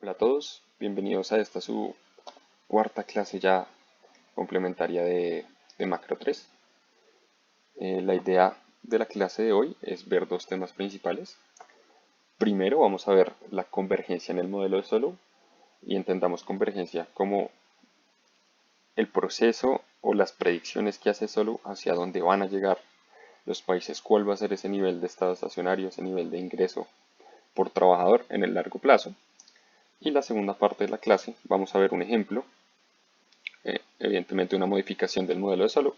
Hola a todos, bienvenidos a esta su cuarta clase ya complementaria de Macro 3. La idea de la clase de hoy es ver dos temas principales. Primero vamos a ver la convergencia en el modelo de Solow y entendamos convergencia como el proceso o las predicciones que hace Solow hacia dónde van a llegar los países, cuál va a ser ese nivel de estado estacionario, ese nivel de ingreso por trabajador en el largo plazo. Y la segunda parte de la clase vamos a ver un ejemplo, evidentemente una modificación del modelo de Solow,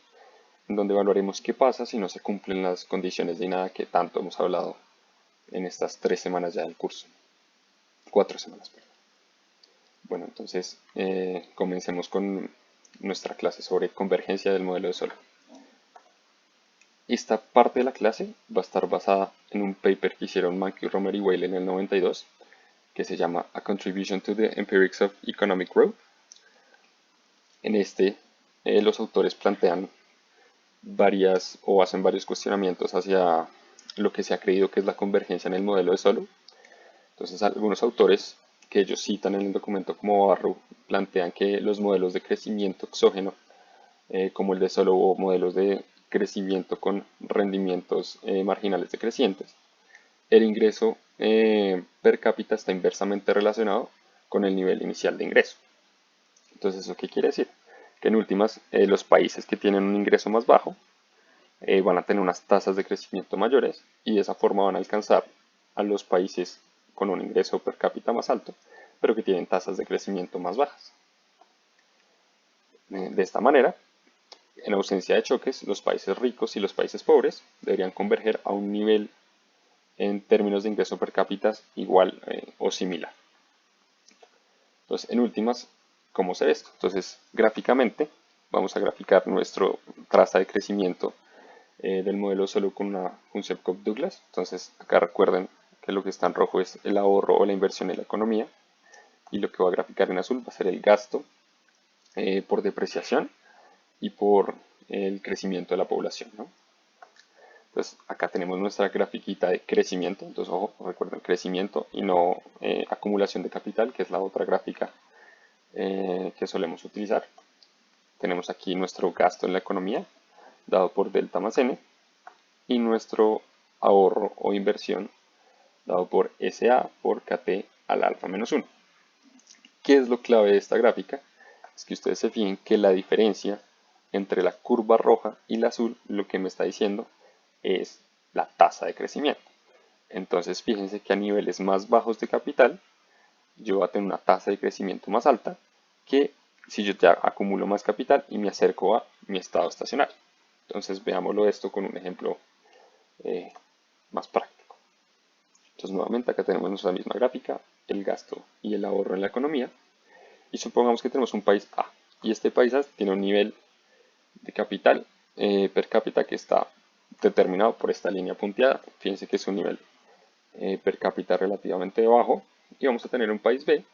en donde evaluaremos qué pasa si no se cumplen las condiciones de nada que tanto hemos hablado en estas 3 semanas ya del curso. 4 semanas, perdón. Bueno, entonces comencemos con nuestra clase sobre convergencia del modelo de Solow. Esta parte de la clase va a estar basada en un paper que hicieron Mankey, Romer y Whale en el 92, que se llama A Contribution to the Empirics of Economic Growth. En este, los autores plantean hacen varios cuestionamientos hacia lo que se ha creído que es la convergencia en el modelo de Solow. Entonces, algunos autores que ellos citan en el documento como Barrow plantean que los modelos de crecimiento exógeno, como el de Solow, o modelos de crecimiento con rendimientos marginales decrecientes, el ingreso per cápita está inversamente relacionado con el nivel inicial de ingreso. Entonces, ¿eso qué quiere decir? Que en últimas, los países que tienen un ingreso más bajo van a tener unas tasas de crecimiento mayores y de esa forma van a alcanzar a los países con un ingreso per cápita más alto, pero que tienen tasas de crecimiento más bajas. De esta manera, en ausencia de choques, los países ricos y los países pobres deberían converger a un nivel en términos de ingreso per cápita igual o similar. Entonces, en últimas, ¿cómo se ve esto? Entonces, gráficamente, vamos a graficar nuestra tasa de crecimiento del modelo solo con una función Cobb-Douglas. Entonces, acá recuerden que lo que está en rojo es el ahorro o la inversión en la economía, y lo que va a graficar en azul va a ser el gasto por depreciación y por el crecimiento de la población, ¿no? Entonces, acá tenemos nuestra grafiquita de crecimiento. Entonces, ojo, recuerden crecimiento y no acumulación de capital, que es la otra gráfica que solemos utilizar. Tenemos aquí nuestro gasto en la economía, dado por delta más n, y nuestro ahorro o inversión, dado por SA por KT al alfa menos 1. ¿Qué es lo clave de esta gráfica? Es que ustedes se fijen que la diferencia entre la curva roja y la azul, lo que me está diciendo es la tasa de crecimiento. Entonces, fíjense que a niveles más bajos de capital, yo voy a tener una tasa de crecimiento más alta que si yo ya acumulo más capital y me acerco a mi estado estacionario. Entonces, veámoslo esto con un ejemplo más práctico. Entonces, nuevamente acá tenemos nuestra misma gráfica, el gasto y el ahorro en la economía. Y supongamos que tenemos un país A. Y este país A tiene un nivel de capital per cápita que está determinado por esta línea punteada. Fíjense que es un nivel per cápita relativamente bajo. Y vamos a tener un país B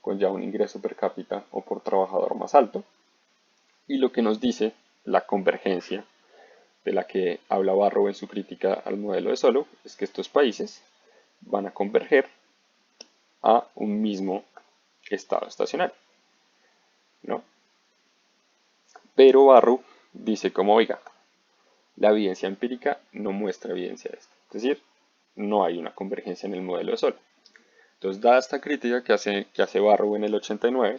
con ya un ingreso per cápita o por trabajador más alto. Y lo que nos dice la convergencia de la que habla Barrow en su crítica al modelo de Solow es que estos países van a converger a un mismo estado estacionario, ¿no? Pero Barrow dice como, oiga, la evidencia empírica no muestra evidencia de esto. Es decir, no hay una convergencia en el modelo de Solow. Entonces, dada esta crítica que hace Barrow en el 89,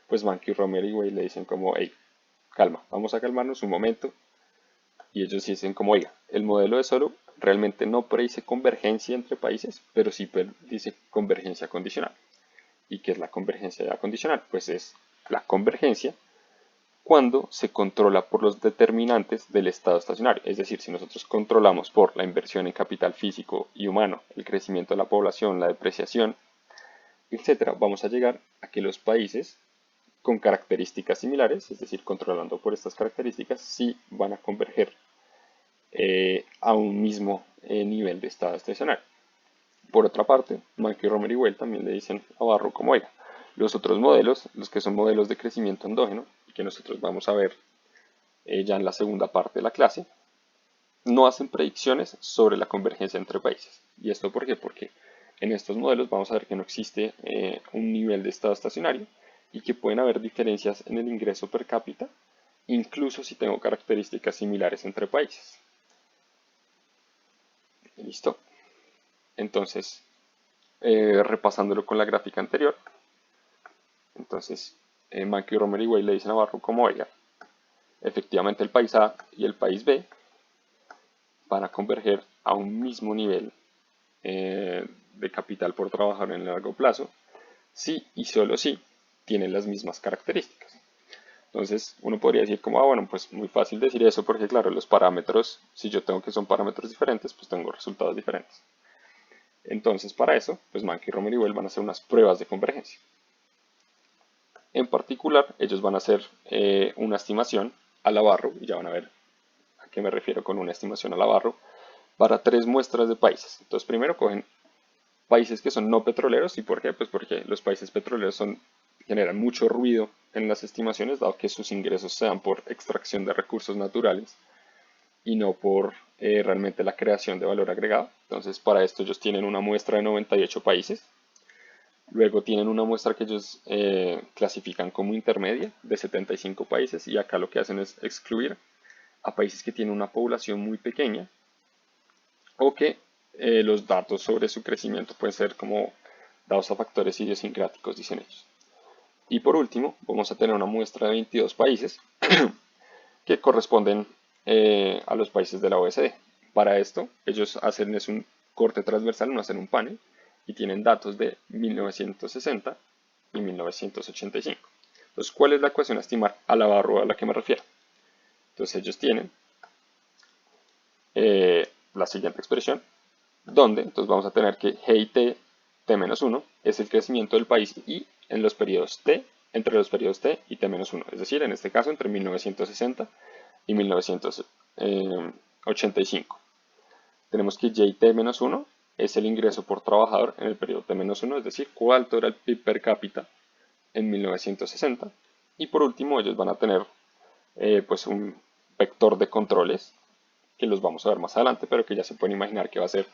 pues Mankey, Romer y Whale le dicen como, hey, calma, vamos a calmarnos un momento. Y ellos dicen como, oiga, el modelo de Solow realmente no predice convergencia entre países, pero sí dice convergencia condicional. ¿Y qué es la convergencia condicional? Pues es la convergencia cuando se controla por los determinantes del estado estacionario. Es decir, si nosotros controlamos por la inversión en capital físico y humano, el crecimiento de la población, la depreciación, etcétera, vamos a llegar a que los países con características similares, es decir, controlando por estas características, sí van a converger a un mismo nivel de estado estacionario. Por otra parte, Mankey, Romer y Whale también le dicen a Barrow como, oiga, los otros modelos, los que son modelos de crecimiento endógeno, y que nosotros vamos a ver ya en la segunda parte de la clase, no hacen predicciones sobre la convergencia entre países. ¿Y esto por qué? Porque en estos modelos vamos a ver que no existe un nivel de estado estacionario y que pueden haber diferencias en el ingreso per cápita, incluso si tengo características similares entre países. ¿Listo? Entonces, repasándolo con la gráfica anterior, entonces Mankey, Romer y Weil le dicen a Barrow como, oiga, efectivamente el país A y el país B van a converger a un mismo nivel de capital por trabajador en el largo plazo, si y solo si tienen las mismas características. Entonces uno podría decir como, bueno, pues muy fácil decir eso porque claro, los parámetros, si yo tengo que son parámetros diferentes, pues tengo resultados diferentes. Entonces para eso, pues Mankey, Romer y Weil van a hacer unas pruebas de convergencia. En particular, ellos van a hacer una estimación a la Barrow, y ya van a ver a qué me refiero con una estimación a la Barrow, para 3 muestras de países. Entonces primero cogen países que son no petroleros. ¿Y por qué? Pues porque los países petroleros generan mucho ruido en las estimaciones, dado que sus ingresos se dan por extracción de recursos naturales y no por realmente la creación de valor agregado. Entonces para esto ellos tienen una muestra de 98 países. Luego tienen una muestra que ellos clasifican como intermedia de 75 países, y acá lo que hacen es excluir a países que tienen una población muy pequeña o que los datos sobre su crecimiento pueden ser como dados a factores idiosincráticos, dicen ellos. Y por último, vamos a tener una muestra de 22 países que corresponden a los países de la OECD. Para esto, ellos hacen un corte transversal, no hacen un panel, y tienen datos de 1960 y 1985. Entonces, ¿cuál es la ecuación a estimar a la Barrow a la que me refiero? Entonces, ellos tienen la siguiente expresión, donde entonces vamos a tener que G y T, T-1, es el crecimiento del país y en los periodos T, entre los periodos T y T-1, es decir, en este caso entre 1960 y 1985. Tenemos que J y T-1 es el ingreso por trabajador en el periodo T-1, es decir, cuánto era el PIB per cápita en 1960. Y por último, ellos van a tener pues un vector de controles que los vamos a ver más adelante, pero que ya se pueden imaginar que va a ser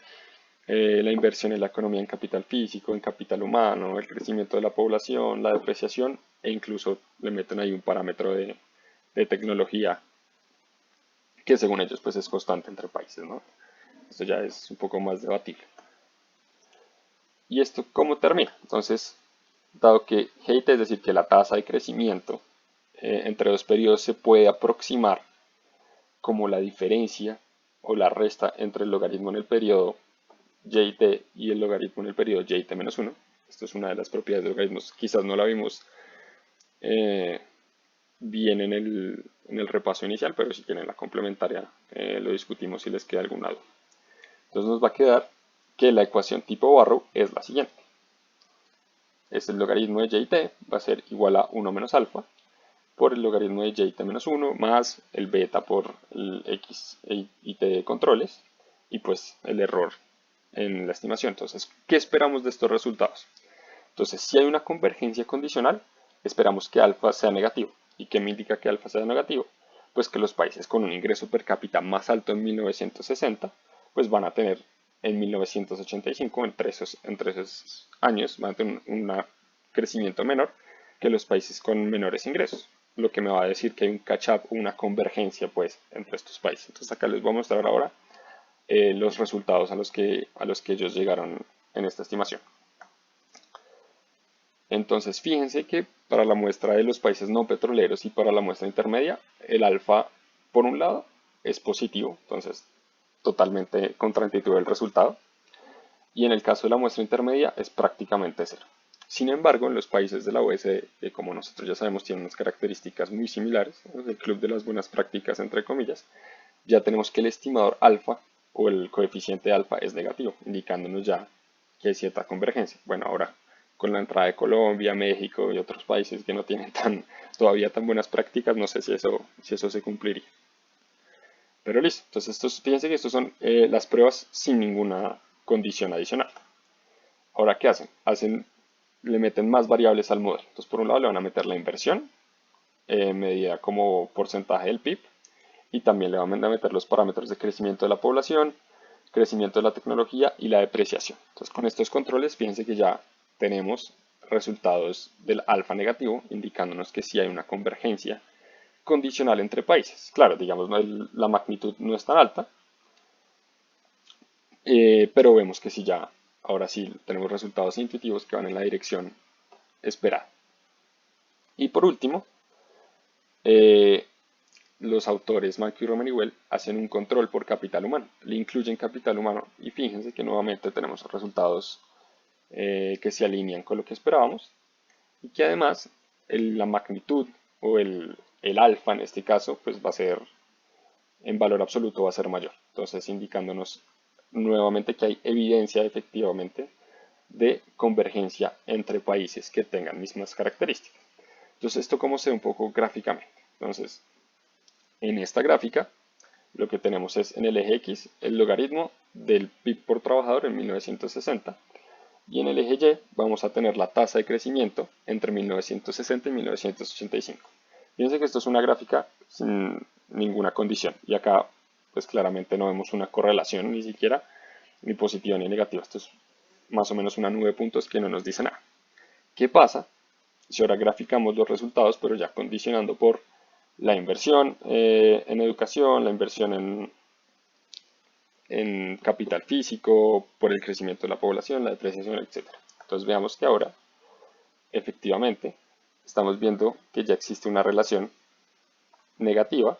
la inversión en la economía en capital físico, en capital humano, el crecimiento de la población, la depreciación, e incluso le meten ahí un parámetro de tecnología que según ellos pues es constante entre países, ¿no? Esto ya es un poco más debatible. ¿Y esto cómo termina? Entonces, dado que G y T, es decir, que la tasa de crecimiento entre dos periodos se puede aproximar como la diferencia o la resta entre el logaritmo en el periodo J y el logaritmo en el periodo J-1. Esto es una de las propiedades de logaritmos. Quizás no la vimos bien en el repaso inicial, pero si quieren la complementaria lo discutimos si les queda algún lado. Entonces nos va a quedar que la ecuación tipo Barrow es la siguiente. Es el logaritmo de J-T va a ser igual a 1 menos alfa por el logaritmo de J-1 más el beta por el X y T de controles y pues el error en la estimación. Entonces, ¿qué esperamos de estos resultados? Entonces, si hay una convergencia condicional, esperamos que alfa sea negativo. ¿Y qué me indica que alfa sea negativo? Pues que los países con un ingreso per cápita más alto en 1960, pues van a tener en 1985, entre esos años, van a tener un crecimiento menor que los países con menores ingresos, lo que me va a decir que hay un catch-up, una convergencia pues entre estos países. Entonces acá les voy a mostrar ahora los resultados a los que ellos llegaron en esta estimación. Entonces fíjense que para la muestra de los países no petroleros y para la muestra intermedia, el alfa por un lado es positivo, entonces totalmente contraintuitivo el resultado, y en el caso de la muestra intermedia es prácticamente cero. Sin embargo, en los países de la OECD, que como nosotros ya sabemos tienen unas características muy similares, el club de las buenas prácticas entre comillas, ya tenemos que el estimador alfa o el coeficiente alfa es negativo, indicándonos ya que hay cierta convergencia. Bueno, ahora con la entrada de Colombia, México y otros países que no tienen todavía tan buenas prácticas, no sé si eso se cumpliría. Pero listo, entonces fíjense que estos son las pruebas sin ninguna condición adicional. Ahora, ¿qué hacen? Le meten más variables al modelo. Entonces, por un lado le van a meter la inversión, medida como porcentaje del PIB, y también le van a meter los parámetros de crecimiento de la población, crecimiento de la tecnología y la depreciación. Entonces, con estos controles, fíjense que ya tenemos resultados del alfa negativo, indicándonos que sí hay una convergencia condicional entre países. Claro, digamos, la magnitud no es tan alta, pero vemos que sí ya, ahora sí tenemos resultados intuitivos que van en la dirección esperada. Y por último, los autores Mankey y Romer hacen un control por capital humano, le incluyen capital humano y fíjense que nuevamente tenemos resultados que se alinean con lo que esperábamos y que además la magnitud o el alfa en este caso pues va a ser en valor absoluto va a ser mayor, entonces indicándonos nuevamente que hay evidencia efectivamente de convergencia entre países que tengan mismas características. Entonces esto como se ve un poco gráficamente. Entonces en esta gráfica lo que tenemos es en el eje X el logaritmo del PIB por trabajador en 1960 y en el eje Y vamos a tener la tasa de crecimiento entre 1960 y 1985. Fíjense que esto es una gráfica sin ninguna condición y acá pues claramente no vemos una correlación ni siquiera ni positiva ni negativa. Esto es más o menos una nube de puntos que no nos dice nada. ¿Qué pasa si ahora graficamos los resultados pero ya condicionando por la inversión en educación, la inversión en capital físico, por el crecimiento de la población, la depreciación, etc. Entonces veamos que ahora, efectivamente, estamos viendo que ya existe una relación negativa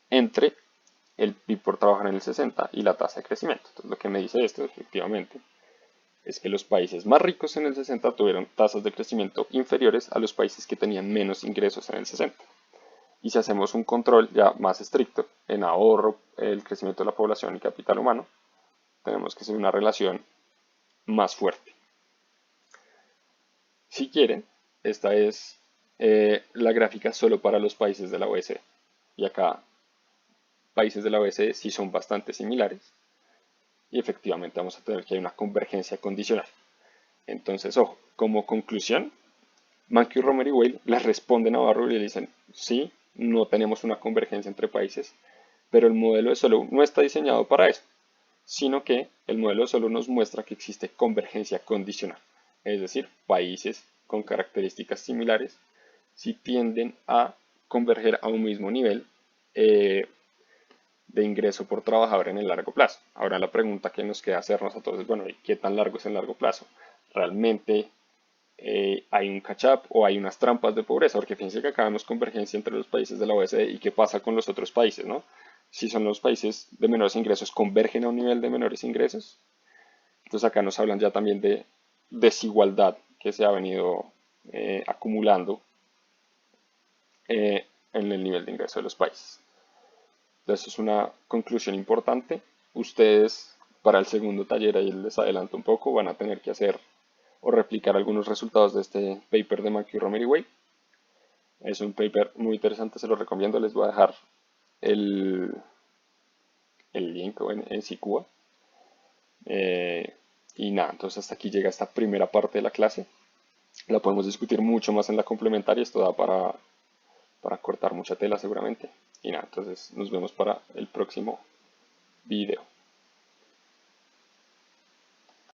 entre el PIB por trabajador en el 60 y la tasa de crecimiento. Entonces lo que me dice esto, efectivamente, es que los países más ricos en el 60 tuvieron tasas de crecimiento inferiores a los países que tenían menos ingresos en el 60. Y si hacemos un control ya más estricto en ahorro, el crecimiento de la población y capital humano, tenemos que hacer una relación más fuerte. Si quieren, esta es la gráfica solo para los países de la OECD. Y acá, países de la OECD sí son bastante similares. Y efectivamente vamos a tener que hay una convergencia condicional. Entonces, ojo, como conclusión, Mankey, Romer y Weil les responden a Barrow y le dicen, sí, no tenemos una convergencia entre países, pero el modelo de Solow no está diseñado para eso, sino que el modelo de Solow nos muestra que existe convergencia condicional, es decir, países con características similares si tienden a converger a un mismo nivel de ingreso por trabajador en el largo plazo. Ahora la pregunta que nos queda hacernos a todos es, bueno, ¿y qué tan largo es el largo plazo? ¿Realmente hay un catch-up o hay unas trampas de pobreza? Porque fíjense que acá vemos convergencia entre los países de la OECD y qué pasa con los otros países, ¿no? Si son los países de menores ingresos, ¿convergen a un nivel de menores ingresos? Entonces acá nos hablan ya también de desigualdad que se ha venido acumulando en el nivel de ingreso de los países. Entonces es una conclusión importante. Ustedes para el segundo taller, ahí les adelanto un poco, van a tener que hacer o replicar algunos resultados de este paper de Mankey, Romer y Weil. Es un paper muy interesante, se lo recomiendo. Les voy a dejar el, el link en Sicua. Y nada, entonces hasta aquí llega esta primera parte de la clase. La podemos discutir mucho más en la complementaria, esto da para cortar mucha tela seguramente. Y nada, entonces nos vemos para el próximo video.